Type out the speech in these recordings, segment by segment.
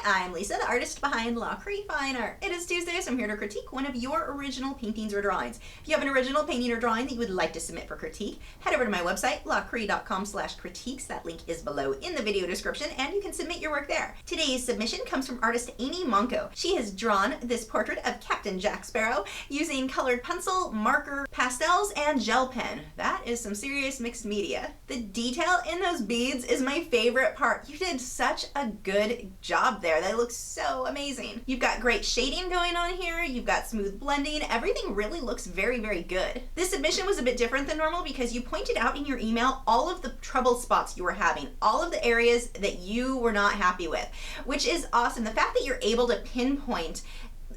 I'm Lisa, the artist behind Lachri Fine Art. It is Tuesday, so I'm here to critique one of your original paintings or drawings. If you have an original painting or drawing that you would like to submit for critique, head over to my website, lachri.com/critiques. That link is below in the video description, and you can submit your work there. Today's submission comes from artist Amy Monko. She has drawn this portrait of Captain Jack Sparrow using colored pencil, marker, pastels, and gel pen. That is some serious mixed media. The detail in those beads is my favorite part. You did such a good job there. That looks so amazing. You've got great shading going on here. You've got smooth blending. Everything really looks very, very good. This submission was a bit different than normal because you pointed out in your email all of the trouble spots you were having, all of the areas that you were not happy with, which is awesome. The fact that you're able to pinpoint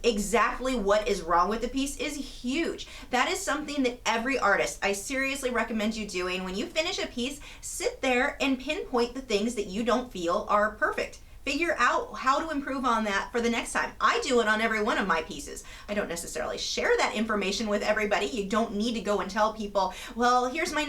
exactly what is wrong with the piece is huge. That is something that every artist, I seriously recommend you doing. When you finish a piece, sit there and pinpoint the things that you don't feel are perfect. Figure out how to improve on that for the next time. I do it on every one of my pieces. I don't necessarily share that information with everybody. You don't need to go and tell people, well, here's my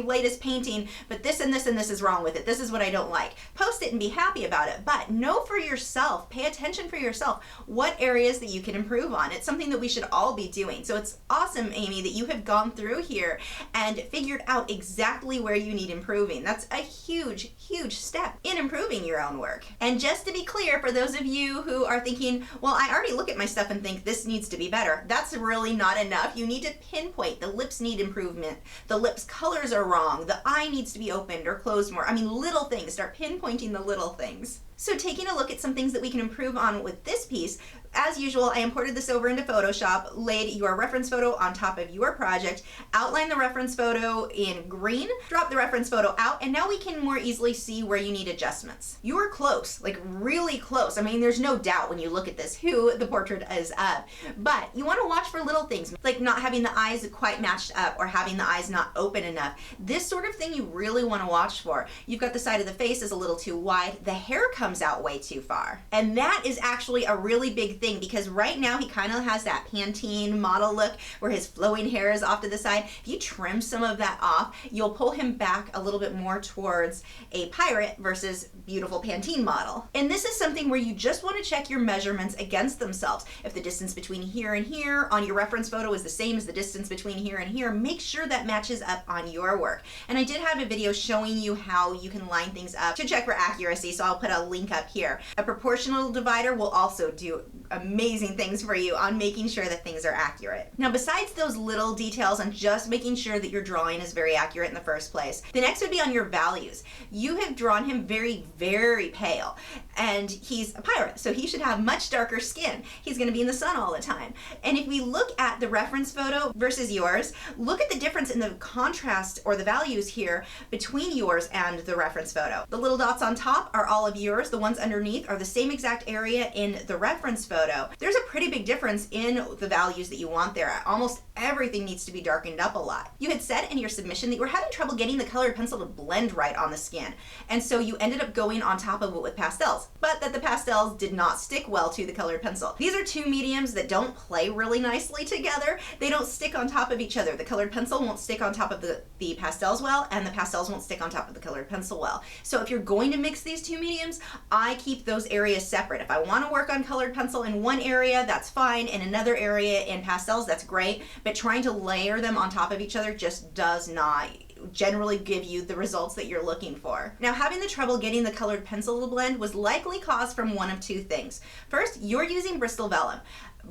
latest painting, but this and this and this is wrong with it. This is what I don't like. Post it and be happy about it, but know for yourself, pay attention for yourself, what areas that you can improve on. It's something that we should all be doing. So it's awesome, Amy, that you have gone through here and figured out exactly where you need improving. That's a huge, huge step in improving your own work. And just to be clear, for those of you who are thinking, well, I already look at my stuff and think this needs to be better, that's really not enough. You need to pinpoint. The lips need improvement. The lips colors are wrong. The eye needs to be opened or closed more. I mean, little things. Start pinpointing the little things. So taking a look at some things that we can improve on with this piece, as usual, I imported this over into Photoshop, laid your reference photo on top of your project, outlined the reference photo in green, dropped the reference photo out, and now we can more easily see where you need adjustments. You are close, like really close. I mean, there's no doubt when you look at this who the portrait is of, but you want to watch for little things, like not having the eyes quite matched up or having the eyes not open enough. This sort of thing you really want to watch for. You've got the side of the face is a little too wide, the hair comes out way too far. And that is actually a really big thing because right now he kind of has that Pantene model look where his flowing hair is off to the side. If you trim some of that off, you'll pull him back a little bit more towards a pirate versus beautiful Pantene model. And this is something where you just want to check your measurements against themselves. If the distance between here and here on your reference photo is the same as the distance between here and here, make sure that matches up on your work. And I did have a video showing you how you can line things up to check for accuracy, so I'll put a link up here. A proportional divider will also do amazing things for you on making sure that things are accurate. Now, besides those little details on just making sure that your drawing is very accurate in the first place, the next would be on your values. You have drawn him very, very pale, and he's a pirate, so he should have much darker skin. He's going to be in the sun all the time. And if we look at the reference photo versus yours, look at the difference in the contrast or the values here between yours and the reference photo. The little dots on top are all of yours. The ones underneath are the same exact area in the reference photo. There's a pretty big difference in the values that you want there. Almost everything needs to be darkened up a lot. You had said in your submission that you were having trouble getting the colored pencil to blend right on the skin, and so you ended up going on top of it with pastels, but that the pastels did not stick well to the colored pencil. These are two mediums that don't play really nicely together. They don't stick on top of each other. The colored pencil won't stick on top of the pastels well, and the pastels won't stick on top of the colored pencil well. So if you're going to mix these two mediums, I keep those areas separate. If I want to work on colored pencil in one area, that's fine. In another area in pastels, that's great. But trying to layer them on top of each other just does not generally give you the results that you're looking for. Now, having the trouble getting the colored pencil to blend was likely caused from one of two things. First, you're using Bristol vellum.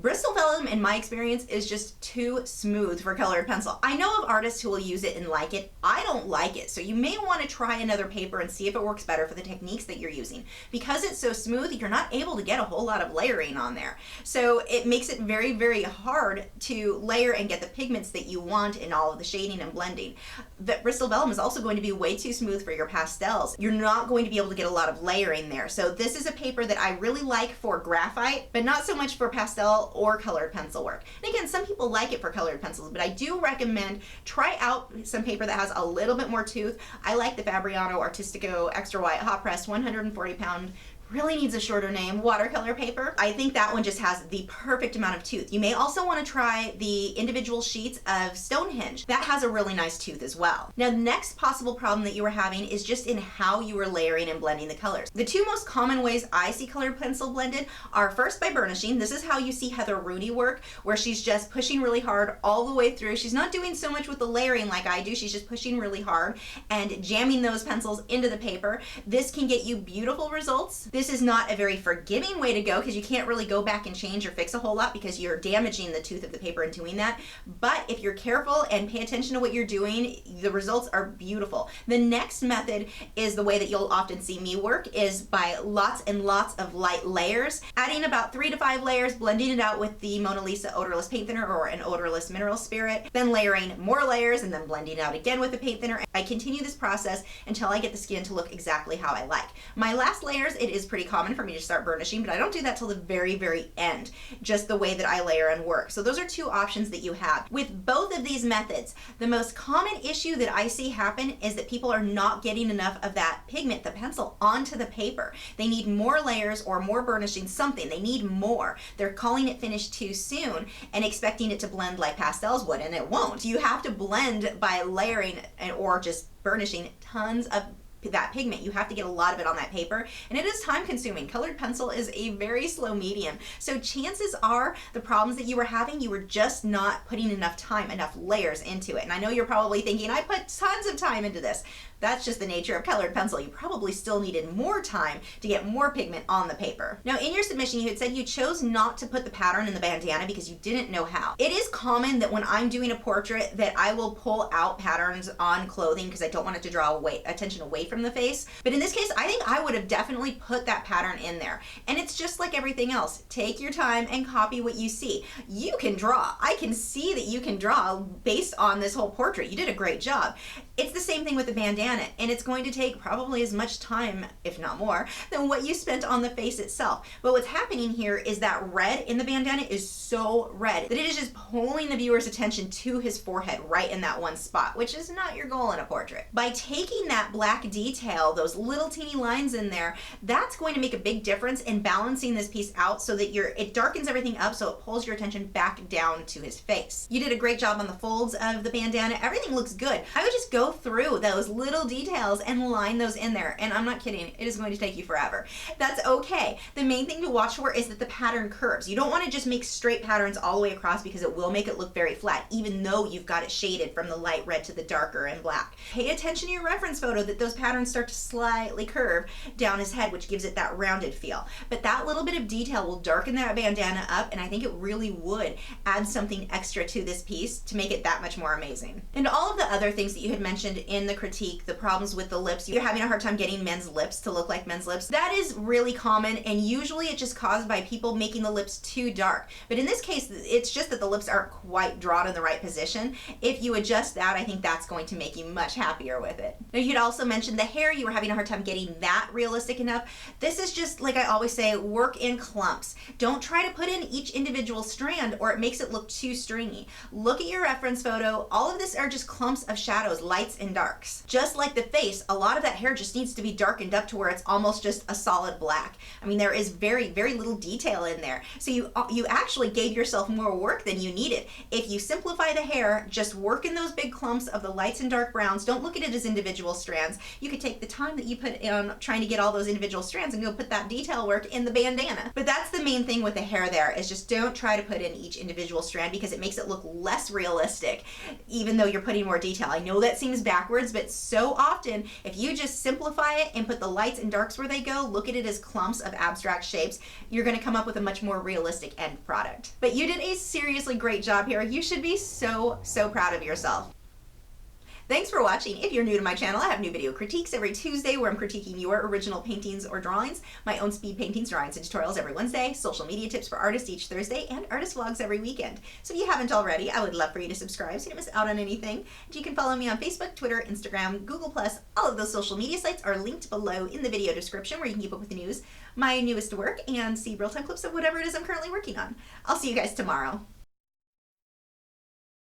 Bristol vellum, in my experience, is just too smooth for colored pencil. I know of artists who will use it and like it. I don't like it, so you may want to try another paper and see if it works better for the techniques that you're using. Because it's so smooth, you're not able to get a whole lot of layering on there. So it makes it very, very hard to layer and get the pigments that you want in all of the shading and blending. The Bristol vellum is also going to be way too smooth for your pastels. You're not going to be able to get a lot of layering there. So this is a paper that I really like for graphite, but not so much for pastel or colored pencil work. And again, some people like it for colored pencils, but I do recommend try out some paper that has a little bit more tooth. I like the Fabriano Artistico Extra White Hot Press 140 pound really needs a shorter name, watercolor paper. I think that one just has the perfect amount of tooth. You may also want to try the individual sheets of Stonehenge. That has a really nice tooth as well. Now, the next possible problem that you were having is just in how you were layering and blending the colors. The two most common ways I see colored pencil blended are first by burnishing. This is how you see Heather Rooney work, where she's just pushing really hard all the way through. She's not doing so much with the layering like I do. She's just pushing really hard and jamming those pencils into the paper. This can get you beautiful results. This is not a very forgiving way to go because you can't really go back and change or fix a whole lot because you're damaging the tooth of the paper in doing that. But if you're careful and pay attention to what you're doing, the results are beautiful. The next method is the way that you'll often see me work, is by lots and lots of light layers, adding about 3 to 5 layers, blending it out with the Mona Lisa odorless paint thinner or an odorless mineral spirit, then layering more layers and then blending out again with the paint thinner. I continue this process until I get the skin to look exactly how I like. My last layers, it is pretty common for me to start burnishing, but I don't do that till the very, very end, just the way that I layer and work. So those are two options that you have. With both of these methods, the most common issue that I see happen is that people are not getting enough of that pigment, the pencil, onto the paper. They need more layers or more burnishing, something. They need more. They're calling it finished too soon and expecting it to blend like pastels would, and it won't. You have to blend by layering or just burnishing tons of that pigment. You have to get a lot of it on that paper, and it is time consuming. Colored pencil is a very slow medium, so chances are the problems that you were having, you were just not putting enough time, enough layers into it. And I know you're probably thinking, I put tons of time into this. That's just the nature of colored pencil. You probably still needed more time to get more pigment on the paper. Now, in your submission, you had said you chose not to put the pattern in the bandana because you didn't know how. It is common that when I'm doing a portrait that I will pull out patterns on clothing because I don't want it to draw attention away from the face. But in this case, I think I would have definitely put that pattern in there. And it's just like everything else. Take your time and copy what you see. You can draw. I can see that you can draw based on this whole portrait. You did a great job. It's the same thing with the bandana, and it's going to take probably as much time, if not more, than what you spent on the face itself. But what's happening here is that red in the bandana is so red that it is just pulling the viewer's attention to his forehead right in that one spot, which is not your goal in a portrait. By taking that black detail, those little teeny lines in there, that's going to make a big difference in balancing this piece out so that it darkens everything up so it pulls your attention back down to his face. You did a great job on the folds of the bandana. Everything looks good. I would just go through those little details and line those in there, and I'm not kidding, it is going to take you forever. That's okay. The main thing to watch for is that the pattern curves. You don't want to just make straight patterns all the way across because it will make it look very flat, even though you've got it shaded from the light red to the darker and black. Pay attention to your reference photo that those patterns start to slightly curve down his head, which gives it that rounded feel. But that little bit of detail will darken that bandana up, and I think it really would add something extra to this piece to make it that much more amazing. And all of the other things that you had mentioned in the critique, the problems with the lips, you're having a hard time getting men's lips to look like men's lips. That is really common, and usually it's just caused by people making the lips too dark. But in this case, it's just that the lips aren't quite drawn in the right position. If you adjust that, I think that's going to make you much happier with it. Now, you'd also mentioned the hair. You were having a hard time getting that realistic enough. This is just, like I always say, work in clumps. Don't try to put in each individual strand or it makes it look too stringy. Look at your reference photo. All of this are just clumps of shadows, lights and darks. Just like the face, a lot of that hair just needs to be darkened up to where it's almost just a solid black. I mean, there is very, very little detail in there. So you actually gave yourself more work than you needed. If you simplify the hair, just work in those big clumps of the lights and dark browns. Don't look at it as individual strands. You could take the time that you put in trying to get all those individual strands and go put that detail work in the bandana. But that's the main thing with the hair there, is just don't try to put in each individual strand because it makes it look less realistic, even though you're putting more detail. I know that seems backwards, but so often, if you just simplify it and put the lights and darks where they go, look at it as clumps of abstract shapes, you're going to come up with a much more realistic end product. But you did a seriously great job here. You should be so, so proud of yourself. Thanks for watching. If you're new to my channel, I have new video critiques every Tuesday where I'm critiquing your original paintings or drawings, my own speed paintings, drawings, and tutorials every Wednesday, social media tips for artists each Thursday, and artist vlogs every weekend. So if you haven't already, I would love for you to subscribe so you don't miss out on anything. And you can follow me on Facebook, Twitter, Instagram, Google+. All of those social media sites are linked below in the video description where you can keep up with the news, my newest work, and see real-time clips of whatever it is I'm currently working on. I'll see you guys tomorrow.